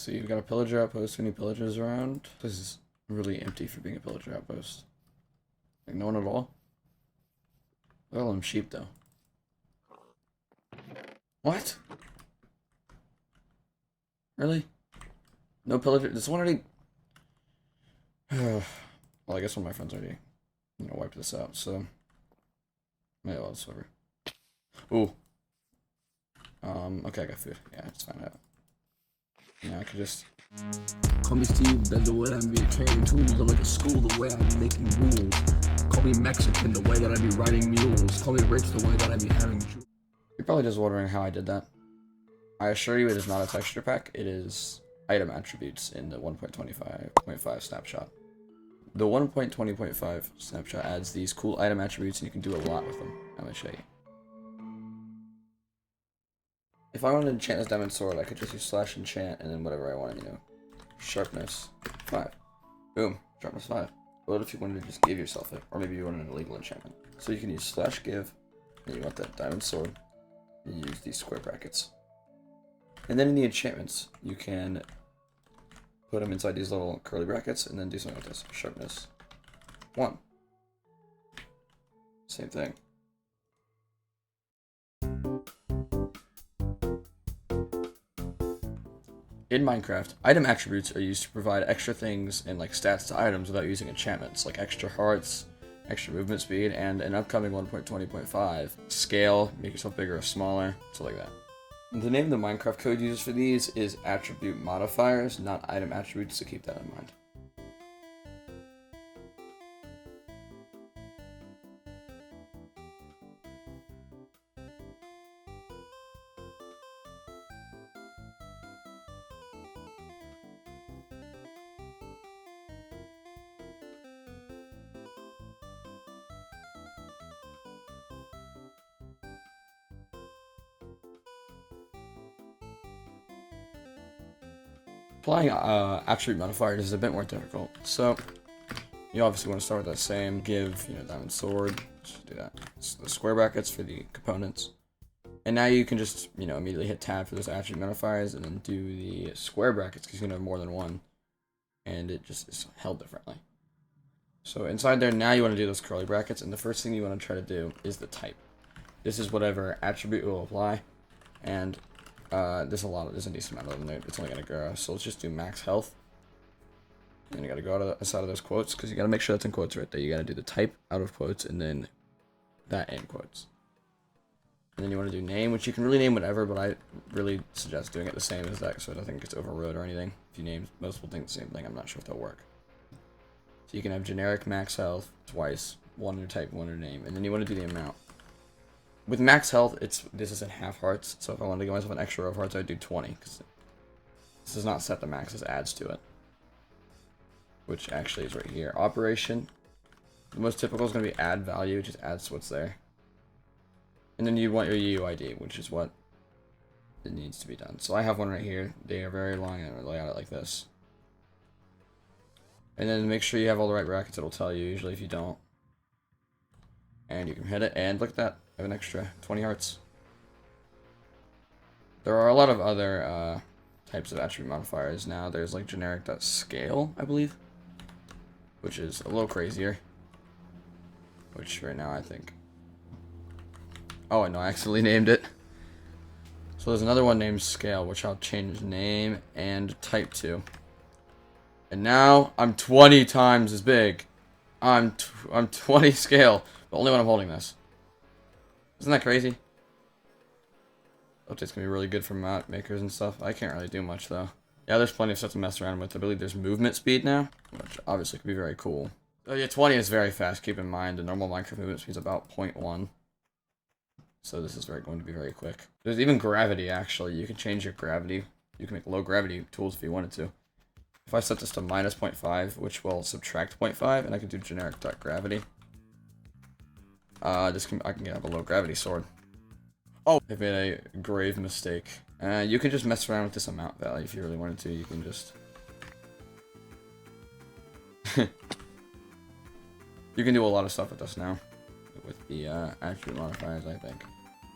So you've got a pillager outpost. Any pillagers around? This is really empty for being a pillager outpost. Like no one at all? Look at all them sheep though. What? Really? No pillager? Does someone already... well, I guess one of my friends already, wiped this out, so... Yeah, well, it's whatever. Ooh. Okay, I got food. Yeah, I just found out. Yeah, I could just... Call me Steve, that's the way I be carrying tools. I'm like a school, the way I be making rules. Call me Mexican, the way that I be riding mules. Call me rich, the way that I be having jewels. You're probably just wondering how I did that. I assure you it is not a texture pack, it is item attributes in the 1.25.5 snapshot. The 1.20.5 snapshot adds these cool item attributes and you can do a lot with them. I'm going to show you. If I wanted to enchant this diamond sword, I could just use /enchant and then whatever I wanted, Sharpness 5. Boom, sharpness 5. What if you wanted to just give yourself it? Or maybe you want an illegal enchantment. So you can use /give, and you want that diamond sword, and you use these square brackets. And then in the enchantments, you can put them inside these little curly brackets, and then do something like this. Sharpness 1. Same thing. In Minecraft, item attributes are used to provide extra things and like stats to items without using enchantments, like extra hearts, extra movement speed, and an upcoming 1.20.5 scale, make yourself bigger or smaller, stuff like that. The name the Minecraft code uses for these is attribute modifiers, not item attributes, so keep that in mind. Applying attribute modifiers is a bit more difficult. So you obviously want to start with that same give, diamond sword. Just do that. It's the square brackets for the components. And now you can just, immediately hit tab for those attribute modifiers and then do the square brackets because you can have more than one. And it just is held differently. So inside there, now you want to do those curly brackets, and the first thing you want to try to do is the type. This is whatever attribute will apply, and there's a decent amount of them there. It's only gonna grow, so let's just do max health. And you gotta go out of the side of those quotes because you gotta make sure that's in quotes right there. You gotta do the type out of quotes and then that in quotes. And then you want to do name, which you can really name whatever, but I really suggest doing it the same as that so it doesn't get overrode or anything. If you name multiple things the same thing, I'm not sure if that'll work. So you can have generic max health twice, one under type, one under name, and then you want to do the amount. With max health, this is in half hearts, so if I wanted to give myself an extra row of hearts, I'd do 20, because this does not set the max, this adds to it. Which actually is right here. Operation. The most typical is going to be add value, just adds to what's there. And then you want your UUID, which is what it needs to be done. So I have one right here. They are very long, and I lay out it like this. And then make sure you have all the right brackets, it'll tell you, usually if you don't. And you can hit it, and look at that. I have an extra 20 hearts. There are a lot of other types of attribute modifiers now. There's like generic.scale, I believe, which is a little crazier. Which right now I think... Oh, I know, I accidentally named it. So there's another one named scale, which I'll change name and type to. And now I'm 20 times as big. I'm 20 scale, but only when I'm holding this. Isn't that crazy? Update's gonna be really good for map makers and stuff. I can't really do much though. Yeah, there's plenty of stuff to mess around with. I believe there's movement speed now, which obviously could be very cool. Oh yeah, 20 is very fast. Keep in mind the normal Minecraft movement speed is about 0.1. So this is going to be very quick. There's even gravity actually. You can change your gravity. You can make low gravity tools if you wanted to. If I set this to minus 0.5, which will subtract 0.5, and I can do generic.gravity. I can have a low gravity sword. Oh, I made a grave mistake. You can just mess around with this amount value if you really wanted to. You can just... you can do a lot of stuff with this now. With the attribute modifiers, I think.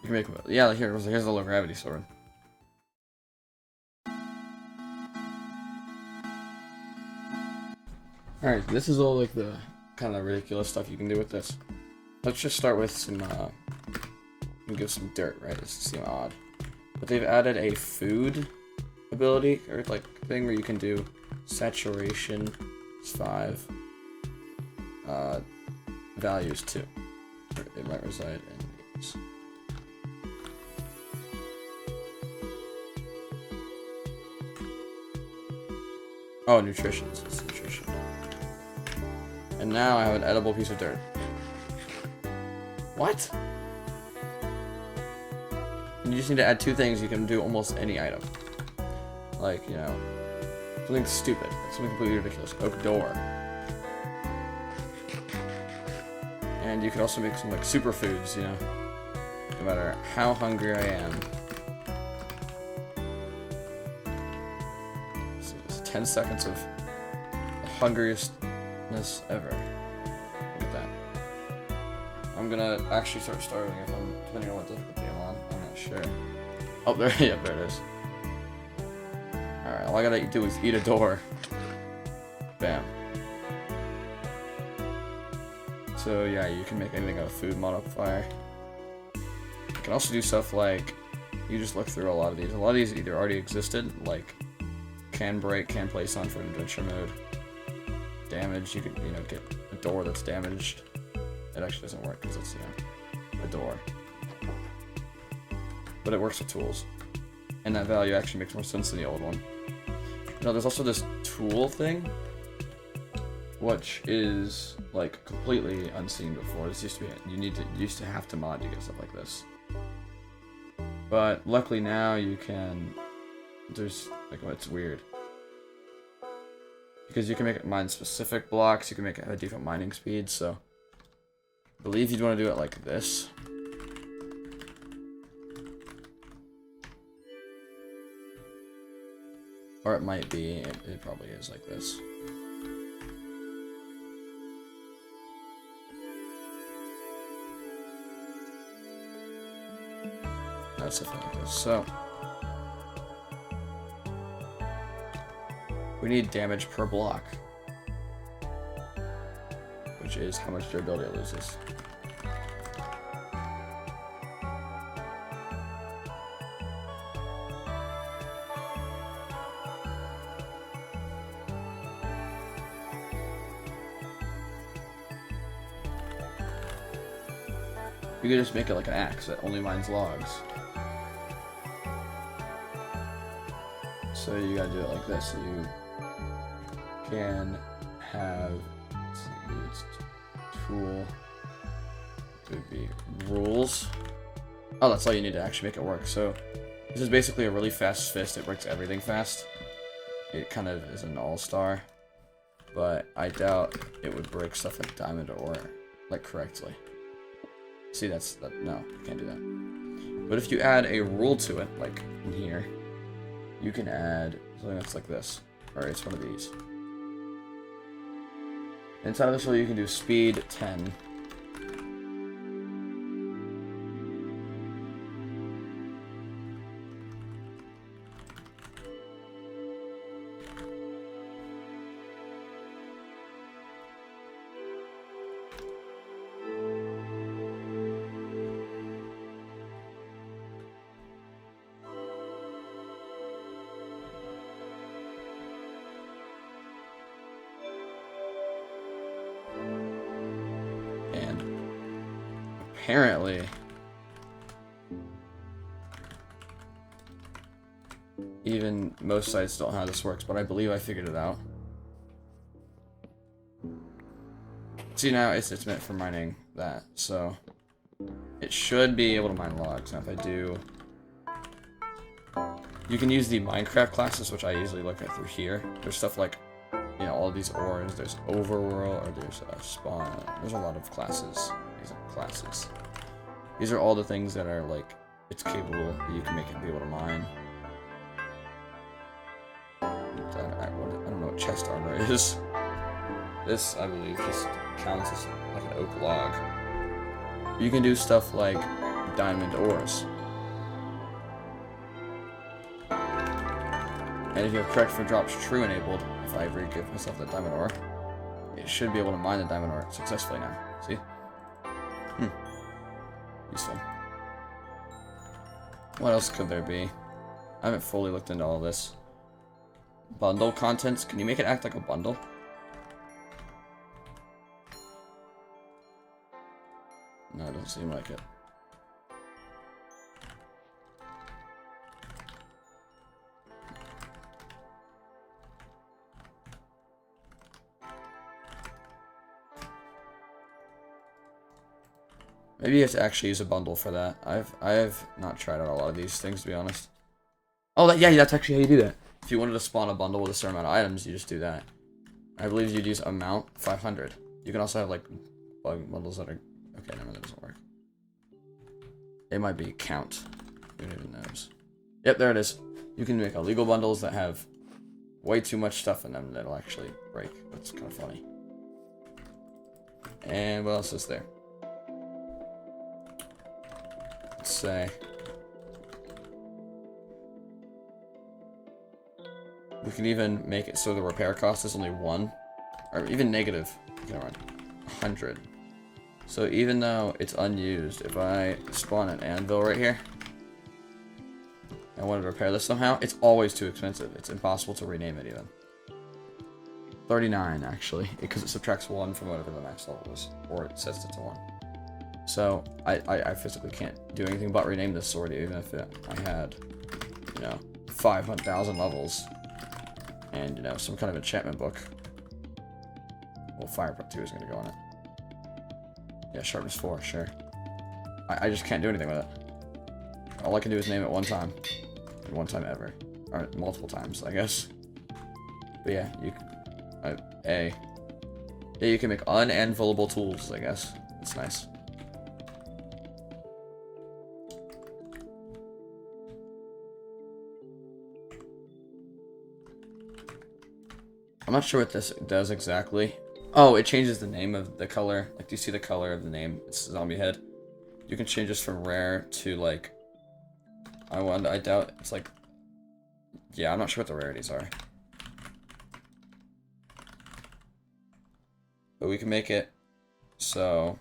You can make... Yeah, here's the low gravity sword. Alright, this is all like the kind of ridiculous stuff you can do with this. Let's just start with some, give some dirt, right? This seems odd. But they've added a food ability, or like thing where you can do saturation is 5, values 2. It might reside in these. Oh, nutrition. It's nutrition. And now I have an edible piece of dirt. What? And you just need to add 2 things, you can do almost any item. Like, you know, something stupid. Something completely ridiculous. Oak door. And you can also make some, like, superfoods, you know? No matter how hungry I am. So it's 10 seconds of the hungriestness ever. Look at that. I'm gonna actually start starving if I'm, depending on what difficulty I'm on. I'm not sure. Oh, there, yeah, there it is. Alright, all I gotta do is eat a door. Bam. So yeah, you can make anything out of food modifier. You can also do stuff like, you just look through a lot of these. A lot of these either already existed, like can break, can place on for adventure mode. Damage, you could, you know, get a door that's damaged. It actually doesn't work because it's, you know, a door. But it works with tools. And that value actually makes more sense than the old one. You know, there's also this tool thing, which is like completely unseen before. This used to be, you used to have to mod to get stuff like this. But luckily now you can, there's like, oh, it's weird. Because you can make it mine specific blocks, you can make it have a different mining speed, so I believe you'd want to do it like this. Or it might be, it probably is like this. No, it's definitely like this. So, we need damage per block, which is how much durability it loses. You could just make it like an axe that only mines logs. So you gotta do it like this. So you can have, let's see, it's tool, it would be rules. Oh, that's all you need to actually make it work. So this is basically a really fast fist. It breaks everything fast. It kind of is an all-star, but I doubt it would break stuff like diamond or like correctly. See, no, you can't do that. But if you add a rule to it, like in here, you can add something that's like this. Alright, it's one of these. Inside of this rule, you can do speed 10. Apparently, even most sites don't know how this works, but I believe I figured it out. See, now it's meant for mining that, so it should be able to mine logs. Now if I do, you can use the Minecraft classes, which I usually look at through here. There's stuff like, you know, all these ores, there's overworld, or there's spawn, there's a lot of classes. These are classes. These are all the things that are like, it's capable, that you can make it be able to mine. I don't know what chest armor is. This, I believe, just counts as like an oak log. You can do stuff like diamond ores. And if you have correct for drops true enabled, if I ever give myself that diamond ore, it should be able to mine the diamond ore successfully now. See? Useful. What else could there be? I haven't fully looked into all this. Bundle contents. Can you make it act like a bundle? No, it doesn't seem like it. Maybe you have to actually use a bundle for that. I have not tried out a lot of these things, to be honest. Oh, yeah, that's actually how you do that. If you wanted to spawn a bundle with a certain amount of items, you just do that. I believe you'd use amount 500. You can also have like bundles that are okay. No, that doesn't work. It might be count. Who even knows? Yep, there it is. You can make illegal bundles that have way too much stuff in them that'll actually break. That's kind of funny. And what else is there? Let's say we can even make it so the repair cost is only 1, or even negative. You can run 100. So even though it's unused, if I spawn an anvil right here, and I want to repair this somehow, it's always too expensive. It's impossible to rename it even. 39 actually, because it subtracts 1 from whatever the max level is, or it sets it to 1. So I physically can't do anything but rename this sword, even if I had, you know, 500,000 levels and, you know, some kind of enchantment book. Well, Fire Prep 2 is going to go on it. Yeah, sharpness 4, sure. I just can't do anything with it. All I can do is name it one time. And one time ever. Or multiple times, I guess. But yeah, you can... yeah, you can make unanvilable tools, I guess. It's nice. I'm not sure what this does exactly. Oh, it changes the name of the color. Like, do you see the color of the name? It's zombie head. You can change this from rare to, like... I doubt it's, like... Yeah, I'm not sure what the rarities are. But we can make it so...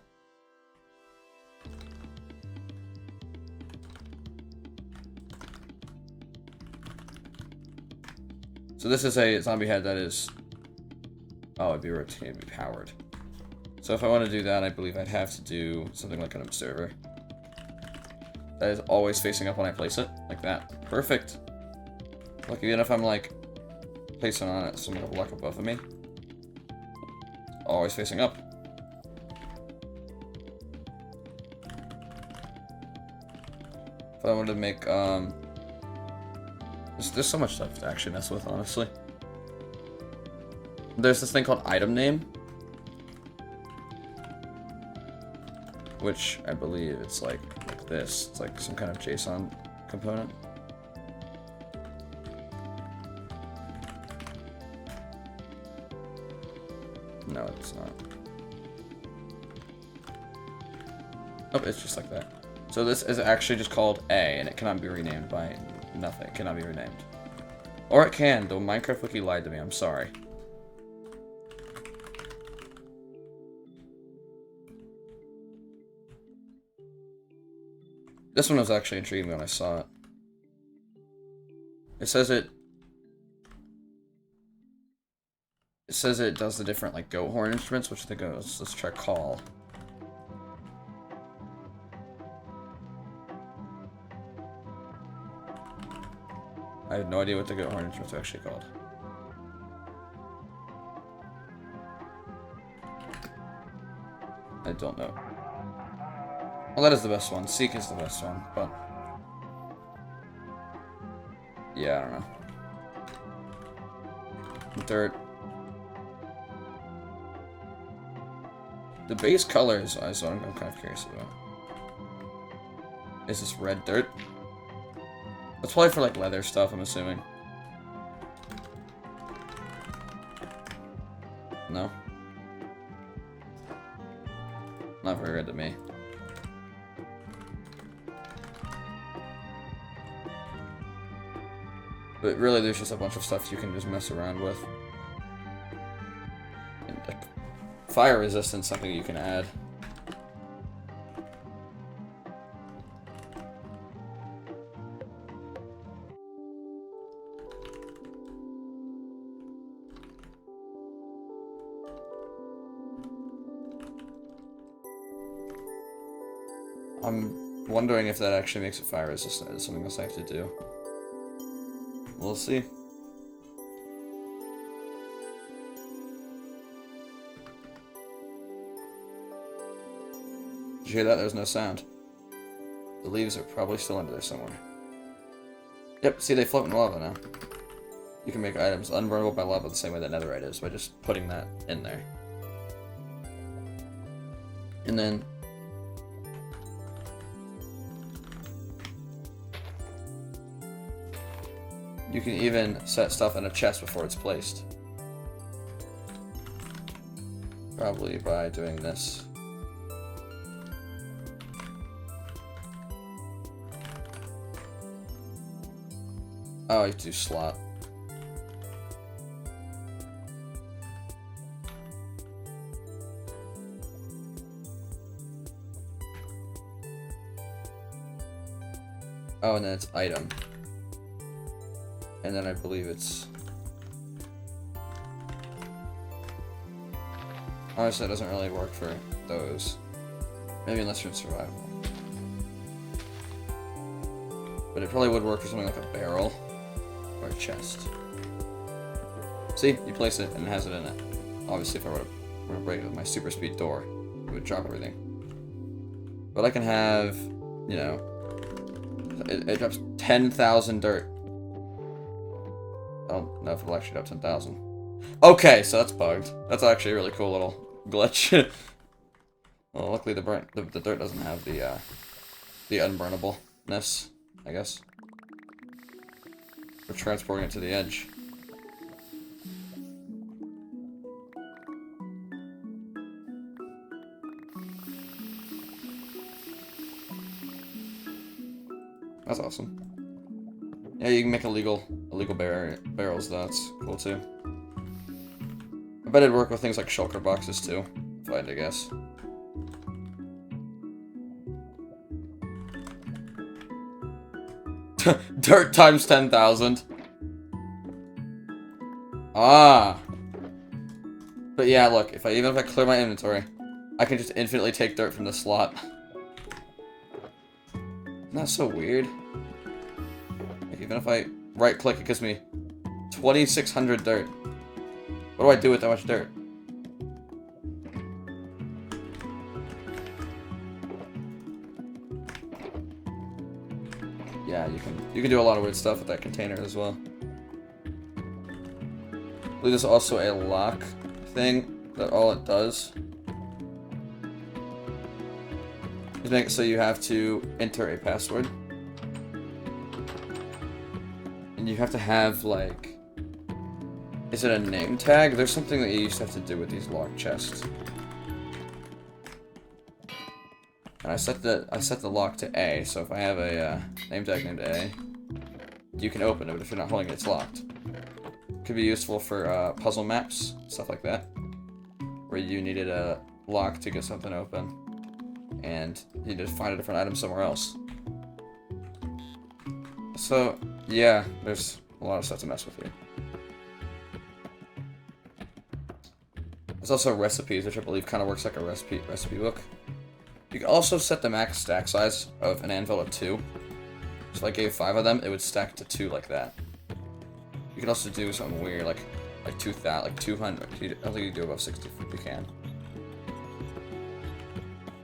So this is a zombie head that is... Oh, it'd be powered. So if I want to do that, I believe I'd have to do something like an observer. That is always facing up when I place it, like that. Perfect. Look, even if I'm like placing on it, someone will luck above of me. Always facing up. If I wanted to make there's so much stuff to actually mess with, honestly. There's this thing called item name, which I believe it's like this. It's like some kind of JSON component. No, it's not. Oh, it's just like that. So this is actually just called A, and it cannot be renamed by nothing. It cannot be renamed. Or it can, though Minecraft Wiki lied to me. I'm sorry. This one was actually intriguing when I saw it. It says it does the different like goat horn instruments, which I think let's try call. I have no idea what the goat horn instruments are actually called. I don't know. Well, that is the best one. Seek is the best one, but... Yeah, I don't know. Dirt. The base colors is what I'm kind of curious about. Is this red dirt? That's probably for like leather stuff, I'm assuming. No? Not very red to me. But really, there's just a bunch of stuff you can just mess around with. And fire resistance something you can add? I'm wondering if that actually makes it fire resistant. It's something else I have to do. We'll see. Did you hear that? There's no sound. The leaves are probably still under there somewhere. Yep, see, they float in lava now. You can make items unburnable by lava the same way that netherite is, by just putting that in there. And then... you can even set stuff in a chest before it's placed. Probably by doing this. Oh, you have to do slot. Oh, and then it's item. And then I believe it's... honestly, that doesn't really work for those. Maybe unless you're in survival. But it probably would work for something like a barrel. Or a chest. See? You place it and it has it in it. Obviously, if I were to break it with my super speed door, it would drop everything. But I can have, you know... it drops 10,000 dirt. I don't know if it'll actually drop 10,000. Okay, so that's bugged. That's actually a really cool little glitch. Well, luckily the dirt doesn't have the unburnableness, I guess. We're transporting it to the edge. That's awesome. Yeah, you can make illegal barrels, though. That's cool, too. I bet it'd work with things like shulker boxes, too, if I had to guess. Dirt times 10,000. Ah. But yeah, look, even if I clear my inventory, I can just infinitely take dirt from the slot. Isn't that so weird? Like, even if I right-click, it gives me 2,600 dirt. What do I do with that much dirt? Yeah, you can do a lot of weird stuff with that container as well. I believe there's also a lock thing that all it does is make it so you have to enter a password. And you have to have, like... is it a name tag? There's something that you used to have to do with these locked chests. And I set the lock to A, so if I have a name tag named A, you can open it, but if you're not holding it, it's locked. Could be useful for puzzle maps, stuff like that, where you needed a lock to get something open, and you need to find a different item somewhere else. So, yeah, there's a lot of stuff to mess with here. There's also recipes, which I believe kind of works like a recipe book. You can also set the max stack size of an anvil at 2. So if I gave 5 of them, it would stack to 2 like that. You can also do something weird, like 2,000, like 200. I don't think you can do above 60 if you can.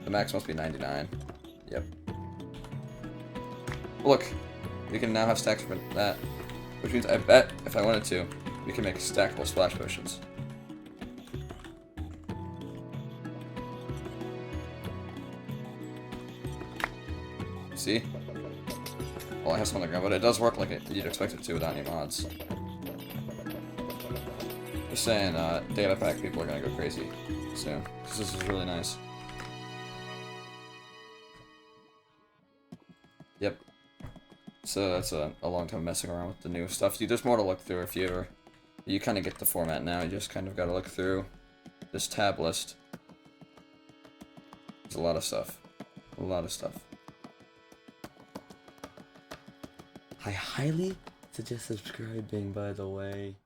The max must be 99. Yep. Look, we can now have stacks for that. Which means I bet, if I wanted to, we can make stackable splash potions. See? Well, I have some on the ground, but it does work like you'd expect it to without any mods. Just saying, data pack people are gonna go crazy soon, because this is really nice. Yep. So that's a long time messing around with the new stuff. There's more to look through if you kind of get the format now. You just kind of gotta look through this tab list. There's a lot of stuff. A lot of stuff. I highly suggest subscribing, by the way.